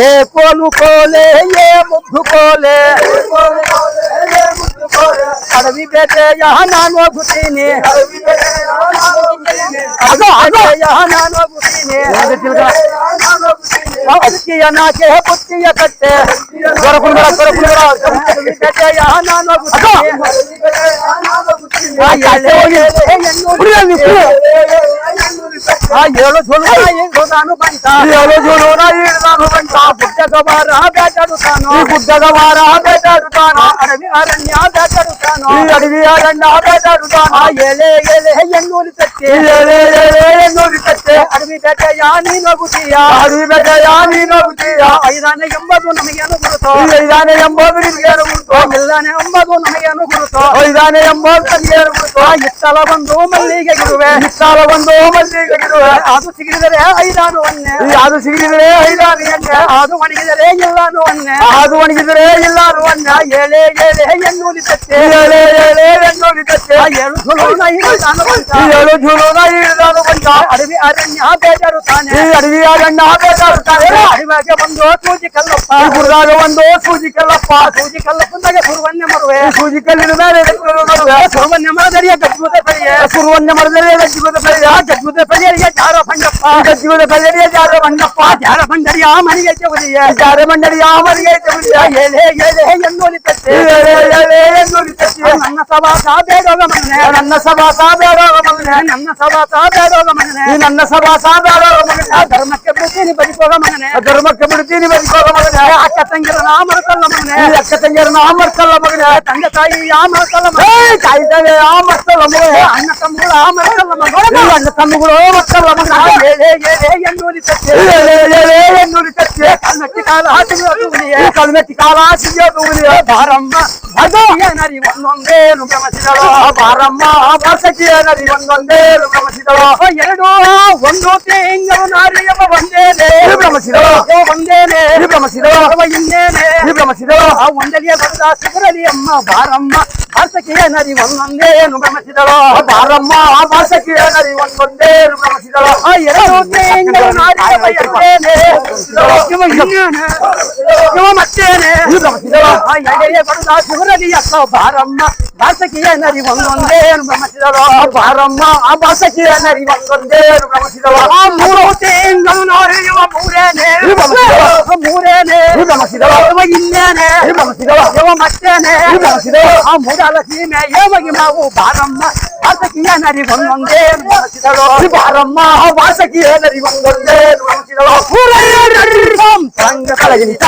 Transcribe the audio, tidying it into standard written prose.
ఏ కోలు కోలే ఏ ముద్దు కోలే అడవి పెట్టేయ నానో గుట్టిని నానో గుట్టిని నాకే పుట్టియ కట్టే పెట్టేయ నానో ఏಳು జోను పంట ఏಳು జోను పంట బుద్ధగవారా ಬೇಟಾಡುತ್ತಾನೋ ಬುದ್ಧಗವಾರ ಬೇಟಾಡುತ್ತಾನೋ ಅಡವಿ ಅರಣ್ಯ ಬೇಟಾಡುತ್ತಾನೋ ಅಡವಿ ಅರಣ್ಯ ಬೇಟಾಡುತ್ತಾನೋ ಎಲೆ ಎಲೆ ಎನ್ನೂರಿ ತಟ್ಟೆ ಎಲೆ ಎಲೆ ಎನ್ನೂರಿ ತಟ್ಟೆ ಅಡವಿ ಬೇಟೆಯ ನೀನೋಗುತ್ತೀಯ ಅಡವಿ ಬೇಟೆಯ ನೀನೋಗುತ್ತೀಯ ಐದಾನೆ ಎಂಬುದು ನಮಗೇನು ಗುರುತು ಐದಾನೆ ಎಂಬುದು ನಿಮಗೇನು ಗುರುತು ಇಲ್ಲಾನೆ ಎಂಬುದು ನಮಗೇನು ಗುರುತು ಐದಾನೆ ಎಂಬುದು ನಮಗೇನು ಗುರುತು ಇತ್ತಲ ಬಂದು ಮಲ್ಲಿಗೆ ಗಿರುವೆ ಇತ್ತಲ ಬಂದು ಮಲ್ಲಿಗೆ ಗಿರುವೆ ಅದು ಸಿಗಿದರೆ ಐದಾನು ಒನ್ನೆ ಅದು ಸಿಗಿದರೆ ಐದಾನು ಎಣ್ಣೆ ಅದು ಒಣಗಿದರೆ ಎಲ್ಲಾನು ಒನ್ನೆ ಅದು ಒಣಗಿದರೆ ಎಲ್ಲಾನು ಒನ್ನ ಎಳೆ ಎಳೆ ಎನ್ನೂರಿ ತಟ್ಟೆ ಎಳೆ ಎಳೆ ಎನ್ನೂರಿ ತಟ್ಟೆ ಏಳು ಝುಲೋನ ಇಳಿದಾನು ಬಂತ ಏಳು ಝುಲೋನ ಇಳಿದಾನು ಬಂತ ಅಡವಿ ಅರಣ್ಯ ಬೇಟಾಡುತ್ತಾನೆ ಅಡವಿ ಅರಣ್ಯ ಬೇಟಾಡುತ್ತಾನೆ ಅಡವಿಗೆ ಬಂದು ಸೂಜಿ ಕಲ್ಲಪ್ಪ ಗುರುದಾಗ ಒಂದು ಸೂಜಿ ಕಲ್ಲಪ್ಪ ಸೂಜಿ ಕಲ್ಲಪ್ಪಂದಾಗ ಸುರುವನ್ಯ ಮರುವೆ ಸೂಜಿ ಕಲ್ಲಿನ ಮೇಲೆ ಮರುವೆ ಸುರುವನ್ಯ ಮರದರಿಯ ಗಜ್ಜುದ ಪಡೆಯ ಸುರುವನ್ಯ ಮರದರಿಯ ಗಜ್ಜುದ ಪಡೆಯ ಗಜ್ಜುದ ಪಡೆಯರಿಗೆ ಜಾರ ಬಂಡಪ್ಪ ಗಜ್ಜುದ ಪಡೆಯರಿಗೆ ಜಾರ ಬಂಡಪ್ಪ ಜಾರ ಬಂಡರಿಯ ಮನೆಗೆ ಚೌದಿಯ ಜಾರ ಬಂಡರಿಯ ಮನೆಗೆ ಚೌದಿಯ ಎಲೆ ಎಲೆ ಎನ್ನೂರಿ ತಟ್ಟೆ ಎಲೆ ಎಲೆ ಎನ್ನೂರಿ ತಟ್ಟೆ ನನ್ನ ಸವಾಸ ಬೇಡೋಗ ಮಗನೆ ನನ್ನ ಸವಾಸ ಬೇಡೋಗ ಮಗನೆ ನನ್ನ ಸವಾಸ ಬೇಡೋಗ ಮಗನೆ ನನ್ನ ಸವಾಸ ಬೇಡೋಗ ಮಗನೆ ಧರ್ಮಕ್ಕೆ ಬಿಡ್ತೀನಿ ಬದುಕೋಗ ಮಗನೆ ಧರ್ಮಕ್ಕೆ ಬಿಡ್ತೀನಿ ಬದುಕೋಗ ಮಗನೆ ಅಕ್ಕ ತಂಗಿರನ ಮರ್ಕಲ್ಲ ಮಗನೆ ಅಕ್ಕ ತಂಗಿರನ ಮರ್ಕಲ್ಲ ಮಗನೆ ತಂದೆ ತಾಯಿ ಮರ್ಕಲ್ಲ ಮಗನೆ ತಾಯಿ ತಂದೆ ಮರ್ಕಲ್ಲ ಮಗನೆ ಅಣ್ಣ ತಮ್ಮಗಳ ಮರ್ಕಲ್ಲ ಮಗನೆ ಅಣ್ಣ ತಮ್ಮಗಳು ಮರ್ಕಲ್ಲ ಮಗನೆ ಎಲೆ ಎಲೆ ಎನ್ನೂರಿ ತಟ್ಟೆ ಎಲೆ ಎಲೆ ಎನ್ನೂರಿ ತಟ್ಟೆ ಕಲ್ಮೆಟ್ಟಿ ಕಾಲ ಹಾಕಿದೀಯ ಕಲ್ಮೆಟ್ಟಿ ಕಾಲ ಹಾಕಿದೀಯ ಬಾರಮ್ಮ ಭಗವಿಯ ನರಿ ಒಂದೊಂದೇನು ಗಮನಿಸಿದಳು ಬಾರಮ್ಮ ಭಾಷಕಿಯ ನರಿ ಒಂದೊಂದೇನು ಗಮನಿಸಿದಳು ಎರಡು ಒಂದು ತಿಂಗಳು ನಾರಿಯಮ್ಮ ಒಂದೇನೆ ಗಮನಿಸಿದಳು ಒಂದೇನೆ ಗಮನಿಸಿದಳು ಇನ್ನೇನೆ ಗಮನಿಸಿದಳು ಆ ಒಂದಲಿಯ ಬಂದ ಸುಗರಲಿ ಅಮ್ಮ ಬಾರಮ್ಮ ಭಾಷಕಿಯ ನರಿ ಒಂದೊಂದೇನು ಗಮನಿಸಿದಳು ಬಾರಮ್ಮ ಭಾಷಕಿಯ ನರಿ ಒಂದೊಂದೇನು ಗಮನಿಸಿದಳು ಆ ಎರಡು ತಿಂಗಳು ನಾರಿಯಮ್ಮ ಎರಡೇನೆ ಇವ ಇನ್ನೇನೆ ಇವ ಮತ್ತೇನೆ ಗಮನಿಸಿದಳು ಆ ಎಡೆಯ ಬಂದ ಸುಗರಲಿ ಅಕ್ಕ ಬಾರಮ್ಮ ಭಾಷಕಿಯ ನರಿ ಒಂದೊಂದೇನು ಗಮನಿಸಿದಳು ಬಾರಮ್ಮ ಆ ಭಾಷಕಿಯ ನರಿ ಒಂದೊಂದೇನು ಗಮನಿಸಿದಳು ಆ ಮೂರು ತಿಂಗಳು ನಾರಿಯವ ಮೂರೇನೆ ಮೂರೇನೆ ಗಮನಿಸಿದಳು ಇವ ಇನ್ನೇನೆ ಗಮನಿಸಿದಳು ಇವ ಮತ್ತೇನೆ ಗಮನಿಸಿದಳು ಆ ಮೂಡಲ ಸೀಮೆ ಏವಗಿ ಮಾವು ಬಾರಮ್ಮ ಭಾಷಕಿಯ ನರಿ ಒಂದೊಂದೇನು ಗಮನಿಸಿದಳು ಬಾರಮ್ಮ ಭಾಷಕಿಯ ನರಿ ಒಂದೊಂದೇನು ಗಮನಿಸಿದಳು ಸಂಘ ಕಳಗಿಳಿತ